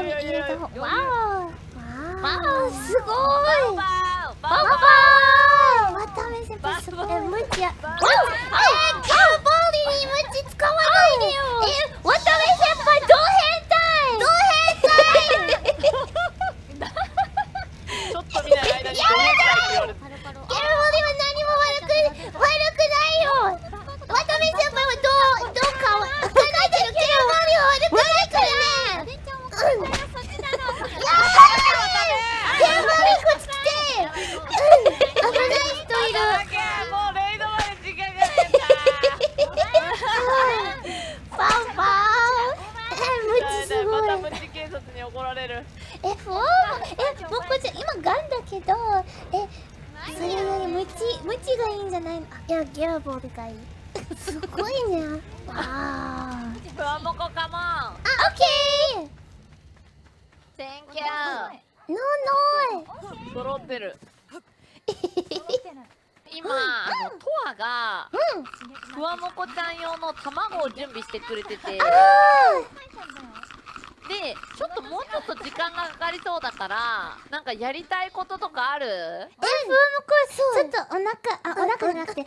に入れた方。わおすごい。ババー渡辺先輩すごい。ムチや。キャーボーリにムチ使わないでよ。渡辺先輩ド変態。ちょっと見ない間にド変態って言われて。キャーボーリは何も悪くないよ。渡辺先輩はどうかわかんないけど、キャーボーリは悪くないからね。キャーボーリこっち来て。危ない人いる。もうレイドまで時間がねパンパン。ムチすごい。またムチ警察に怒られる。もうこちゃん今ガンだけど、それなりムチがいいんじゃないの？いやギャーボールがいい。すごいね。わあ。ふわもこカモン。オッケー。Thank you。ノー。揃ってる。今トアがふわもこちゃん用の卵を準備してくれてて。で、ちょっともうちょっと時間がかかりそうだから、なんかやりたいこととかある？ふわもこちょっとお腹じゃなくてお肉が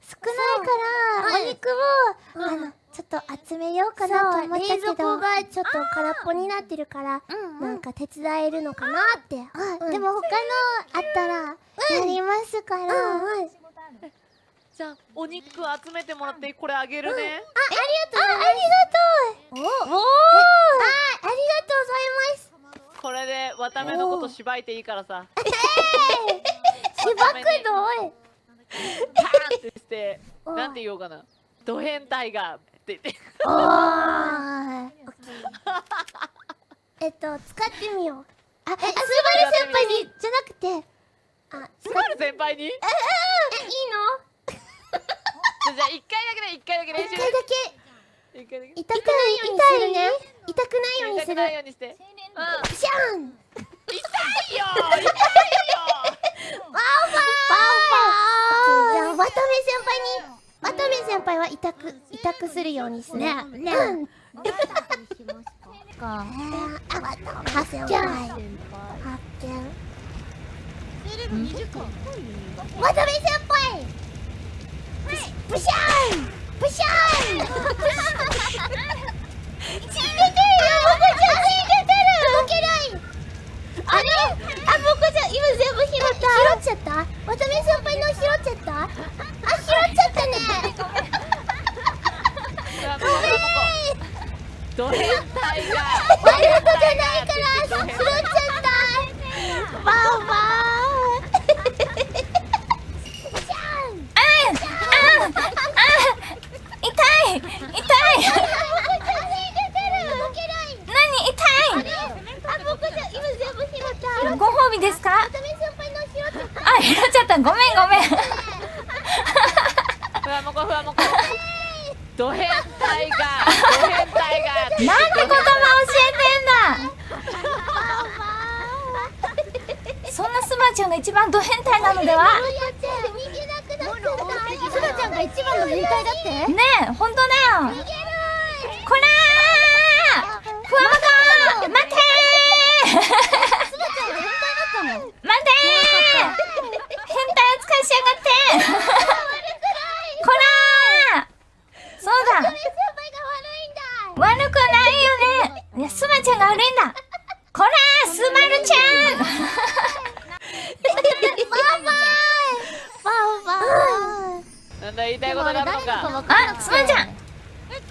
少ないからお肉をちょっっと集めようかなと思ったけど、冷蔵庫がちょっと空っぽになってるから、なんか手伝えるのかなって。でも他のあったらやりますから。じゃあお肉集めてもらってこれあげるね。ありがとう。ありがとう。おお。ありがとうございます。これで渡辺のことしばいていいからさ。しばくの？パーンってして、なんて言おうかな。ド変態がって言って。おー。使ってみよう。スバル先輩にじゃなくて、スバル先輩に？いいの？じゃあ一回だけ練習。一回だけ。痛くないようにする。痛くないようにして。ピシャン。痛いよ。バオバー。じゃあ渡辺先輩は痛くするようにする。発見。渡辺先輩。プシャン。プシャン。血出てるよ。血出てる。動けない。あれ？僕じゃ今全部拾っちゃった？渡辺先輩の拾っちゃった？拾っちゃったね。ド変態が悪いことじゃないから拾っちゃった。バオバご褒美ですか？拾っちゃった。ごめん。ふわもこド変態がなんて言葉教えてんだ。そんなスバちゃんが一番ド変態なのでは？スバちゃんが一番の変態だって？ねえ、ほんとだよ。こらー！ふわもこ待て待てー！変態扱いしやがってこらー！そうだ、悪くないよね。いや、スバちゃんが悪いんだ。こらー、スバルちゃんなんだ言いたいことがあるのか。スバちゃん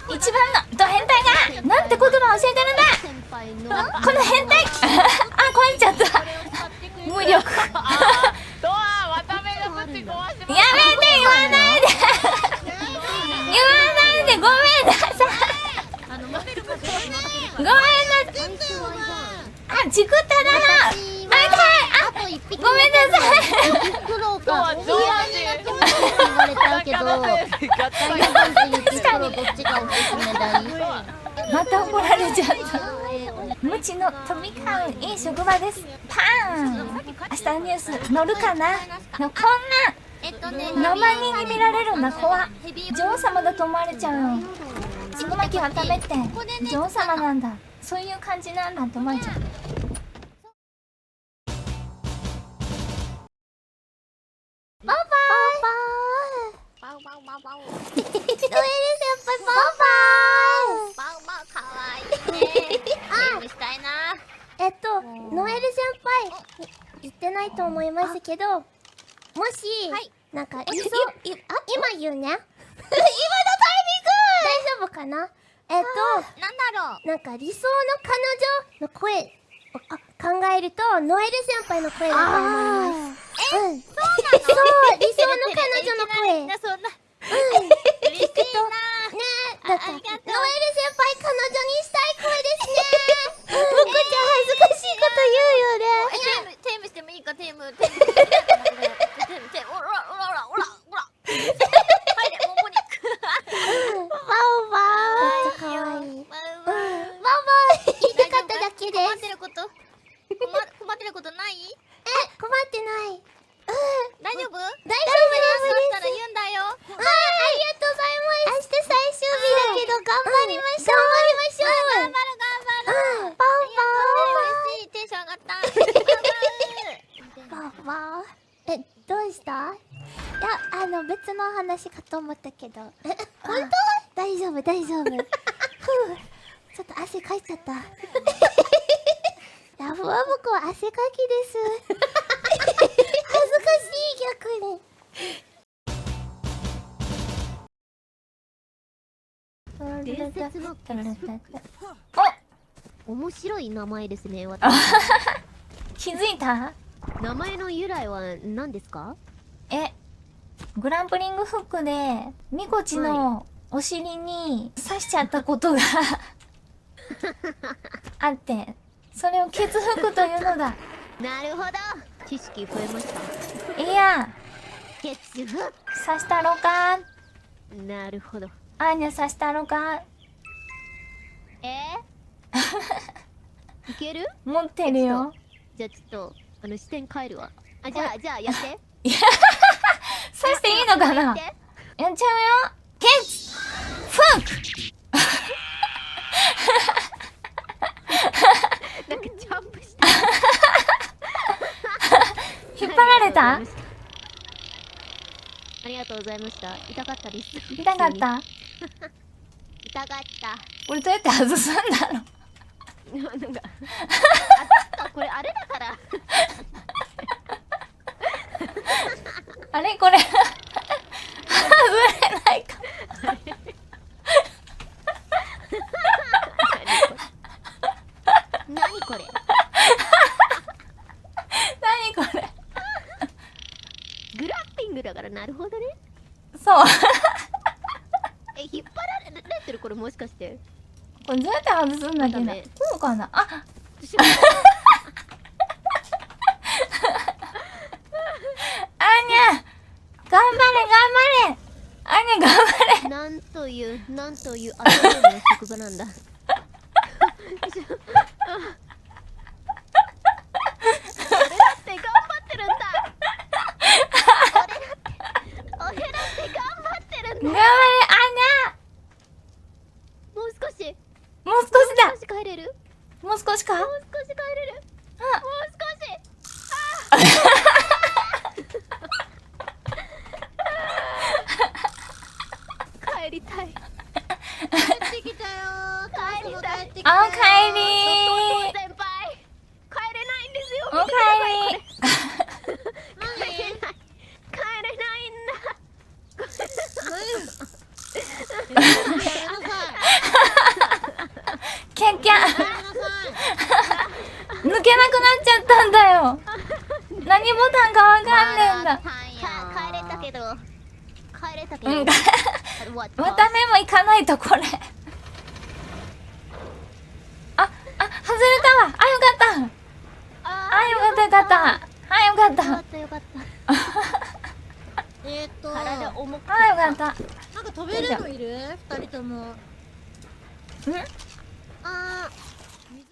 一番のド変態がなんて言葉を教えてるんだ。この変態壊れちゃった無力ドア渡辺がぶち壊します。やめて、言わないでごめんなさい。ごめんなさい。チクったな。ごめんなさい。ドア上手に言われたけど、また怒られちゃった。無知の飛び交ういい職場です。パーン。明日のニュース載るかな。こんな何万人に見られるんだ。怖っ。女王様だと思われちゃうよ。ちごまきは食べて女王様なんだ、そういう感じなんだって思っちゃう。バイバイバウバウバウバウ。ノエル先輩ババウバウかわいいね。ゲームしたいな。イバイノエル先輩言ってないと思いますけど、もし、はいなんか今言うね。今のタイミング大丈夫かな。なんだろう。なんか理想の彼女の声を考えるとノエル先輩の声だと思います。そうなの？そう、理想の彼女の声。みんなそんな。嬉しいな。ねえ、なんかノエル先輩彼女にしたい声ですね。僕ちゃん恥ずかしいこと言うよね。テームしてもいいか、テーム。オラ。はいで、モモニック。バオバー。めっちゃ可愛い。バオバー。言いたかっただけです。困ってることない？困ってない。大丈夫？大丈夫です。だったら言うんだよ。ありがとうございます。明日最終日だけど頑張りましょう。頑張る。バオ嬉しい、テンション上がった。バオバー。どうした？いや、別の話かと思ったけど。本当？大丈夫。ふう。ちょっと汗かいちゃった。ラブは僕は汗かきです。恥ずかしい、逆に。伝説の面白い名前ですね。私気づいた？名前の由来は何ですか？グランプリングフックでみこちのお尻に刺しちゃったことがあって、それをケツフックというのだ。なるほど、知識増えました。いや、ケツフ刺したろか。なるほど。あーにゃ刺したろか。いける？持ってるよ。じゃあちょっと視点変えるわ。じゃあやって。刺していいのかな？やっちゃうよ。ケツフック。なんかジャンプした。引っ張られた？ありがとうございました。痛かったです。痛かった？痛かった。これどうやって外すんだろう。なんかこれあれだから。あれこれ外れないか。何これ。何これ。グラッピングだから、なるほどね。そう。引っ張られてる、これもしかして。これどうやって外すんだっけな。こうかな。ああにゃ頑張れあにゃ頑張れ。なんというアトムの職場なんだ。俺だって頑張ってるんだ。俺だって頑張ってるんだ。頑張れあにゃ。もう少しもう少しだ。帰れる？もう少しか。もう少し帰れる？あもう少し。帰りたい。帰ってきたよ。帰りたい。おかえり先輩、帰れないんですよ。おかえり。帰れないんだ。キャッキャ抜けなくなっちゃったんだよ。何ボタンかわかんねえんだ。帰れたけど。うん、また目もいかないとこれ。外れたわ。よかった。よかった。よかった。よかった。体重く。よかった。なんか飛べるのいる？二人とも。